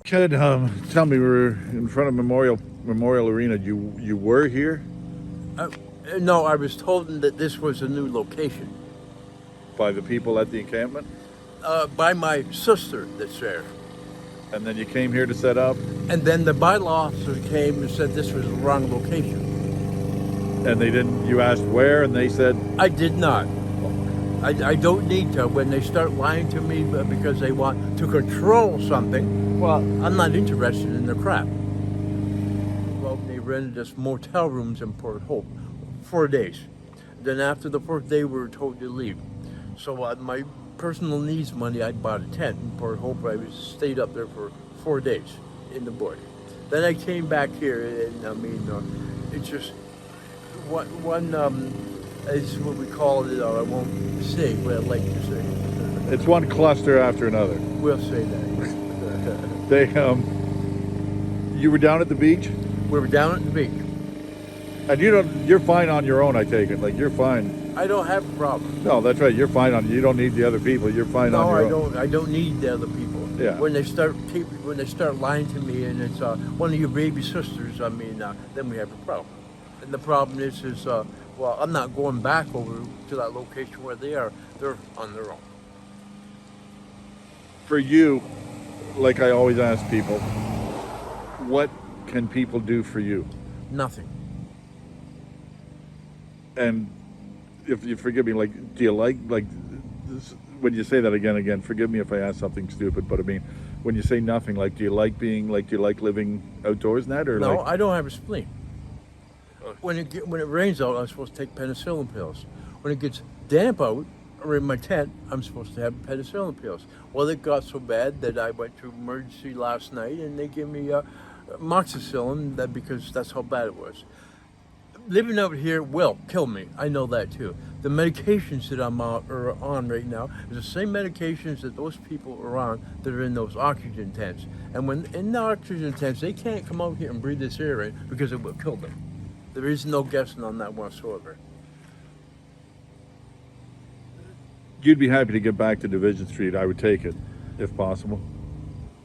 Ken, tell me, we were in front of Memorial Arena. You were here Uh, no, I was told that this was a new location by the people at the encampment, by my sister that's there. and then you came here to set up, And then the bylaw officer came and said this was the wrong location. and they didn't. You asked where, and they said, I did not. I don't need to. When they start lying to me because they want to control something, well, I'm not interested in their crap. Well, they rented us motel rooms in Port Hope 4 days. Then after the fourth day, we were told to leave. So my personal needs money, I bought a tent in Port Hope. Stayed up there for 4 days in the bush. Then I came back here, and it's just one is what we call it. I won't say what I'd like to say. it's one cluster after another. We'll say that. They you were down at the beach, We were down at the beach. and you're fine on your own. I take it, like you're fine. I don't have a problem. No, that's right. You're fine on. You don't need the other people. You're fine on No, your I own. don't. I don't need the other people. Yeah. When they start lying to me, and it's one of your baby sisters, then we have a problem. And the problem is well, I'm not going back over to that location where they are. They're on their own. For you, like I always ask people, what can people do for you? Nothing. And if you forgive me, like, do you like this, when you say that again? Forgive me if I ask something stupid, but I mean, when you say nothing, like, do you like living outdoors, in that, or No, like? I don't have a spleen. When it rains out, I'm supposed to take penicillin pills. When it gets damp out, or in my tent, I'm supposed to have penicillin pills. Well, it got so bad that I went to emergency last night, and they gave me amoxicillin because that's how bad it was. Living out here will kill me. I know that too. The medications that I'm on right now is the same medications that those people are on that are in those oxygen tents. And when in the oxygen tents, they can't come out here and breathe this air in because it will kill them. There is no guessing on that whatsoever. You'd be happy to get back to Division Street, I would take it, if possible.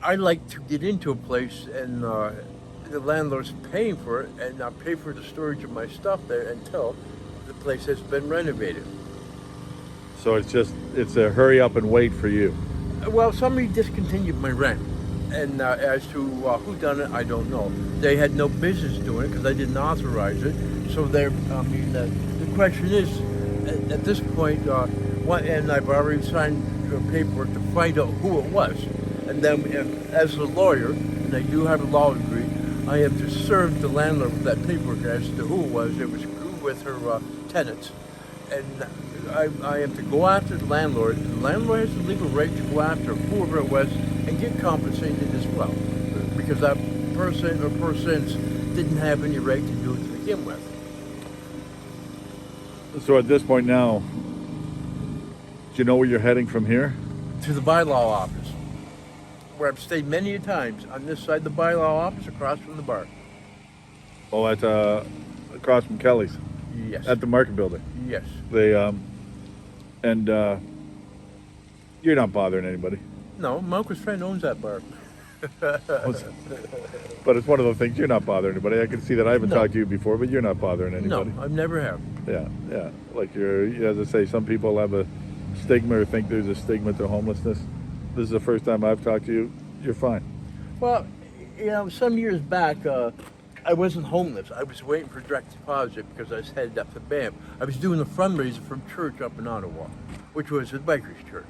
I like to get into a place and the landlord's paying for it, and I pay for the storage of my stuff there until the place has been renovated. So it's a hurry up and wait for you. Well, somebody discontinued my rent, and as to who done it, I don't know. They had no business doing it because I didn't authorize it. So the question is, at this point, and I've already signed paperwork to find out who it was. And then, as a lawyer, and I do have a law degree, I have to serve the landlord with that paperwork as to who it was. It was who with her tenants. And I have to go after the landlord. The landlord has the legal right to go after whoever it was and get compensated as well. Because that person or persons didn't have any right to do it to begin with. So at this point now, do you know where you're heading from here? To the bylaw office, where I've stayed many a times on this side of the bylaw office across from the bar. Oh, at across from Kelly's, Yes. at the Market Building. Yes. They and you're not bothering anybody. No, my uncle's friend owns that bar. But it's one of those things, you're not bothering anybody. I can see that. I haven't No. talked to you before, but you're not bothering No, anybody. I never have. Yeah. Like as I say, some people have a stigma or think there's a stigma to homelessness. This is the first time I've talked to you. You're fine. Well, some years back, I wasn't homeless. I was waiting for direct deposit because I was headed up to Banff. I was doing a fundraiser from church up in Ottawa, which was a biker's church.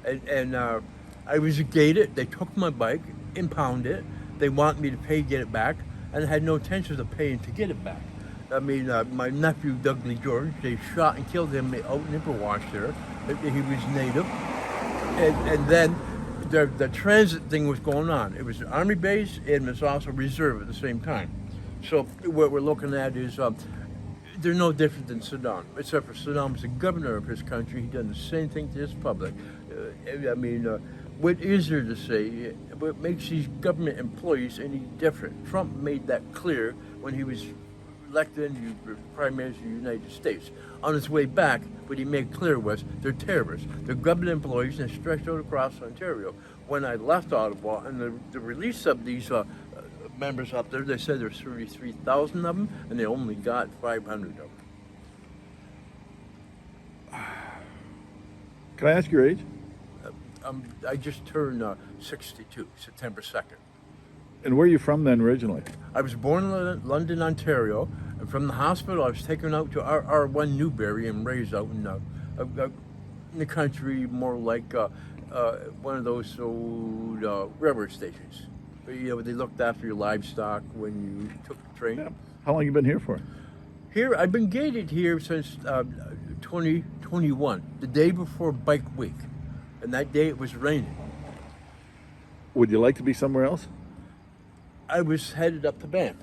And I was gated. They took my bike, impounded it. They want me to pay, get it back, and I had no intentions of paying to get it back. My nephew, Douglas George, they shot and killed him out in Ipperwash there. He was native. And then the transit thing was going on. It was an Army base and it was also reserve at the same time. So what we're looking at is they're no different than Saddam, except for Saddam was the governor of his country. He done the same thing to his public. What is there to say? What makes these government employees any different? Trump made that clear when he was elected Prime Minister of the United States. On his way back, what he made clear was they're terrorists. They're government employees and they're stretched out across Ontario. when I left Ottawa, and the release of these members up there, they said there's 33,000 of them, and they only got 500 of them. Can I ask your age? I just turned 62, September 2nd. And where are you from then originally? I was born in London, Ontario, and from the hospital I was taken out to R1 Newberry and raised out in the country, more like one of those old railroad stations. You know, they looked after your livestock when you took the train. Yeah. How long you been here for? Here, I've been gated here since 2021, the day before Bike Week, and that day it was raining. Would you like to be somewhere else? I was headed up to Banff.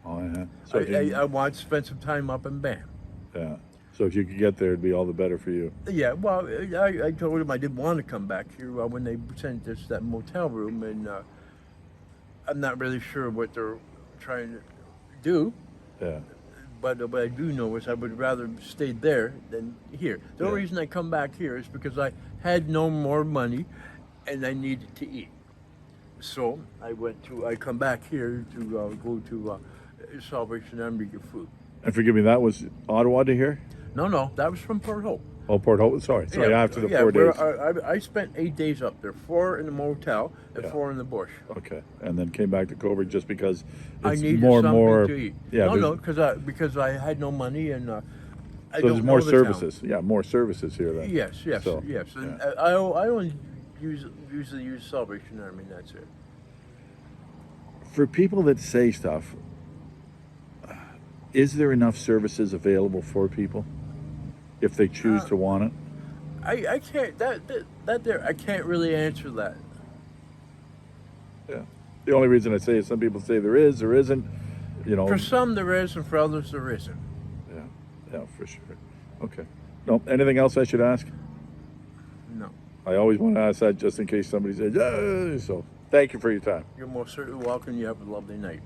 Oh, yeah. So if you- I wanted to spend some time up in Banff. yeah. So if you could get there, it'd be all the better for you. Yeah, well, I told him I didn't want to come back here when they sent us that motel room, and I'm not really sure what they're trying to do. Yeah. But what I do know is I would rather stay there than here. The only Yeah. reason I come back here is because I had no more money, and I needed to eat. So I come back here to go to Salvation Army to get food. And forgive me, that was Ottawa to here? No, that was from Port Hope. Oh, Port Hope. Sorry, after the 4 where days. I spent 8 days up there, 4 in the motel and Yeah. 4 in the bush. Okay, and then came back to Coburg just because I it's needed more and something more. to eat. Yeah, No, because I had no money and I so don't there's more know the town. services. Yeah, more services here then. Yes. So, And yeah. I only usually use Salvation Army, and that's it. For people that say stuff, is there enough services available for people if they choose to want it? I can't I can't really answer that. Yeah. The only reason I say is some people say there is, there isn't. You know. For some there is, and for others there isn't. Yeah, for sure. Okay. No, anything else I should ask? No. I always want to ask that just in case somebody says, yeah. So thank you for your time. You're most certainly welcome. You have a lovely night.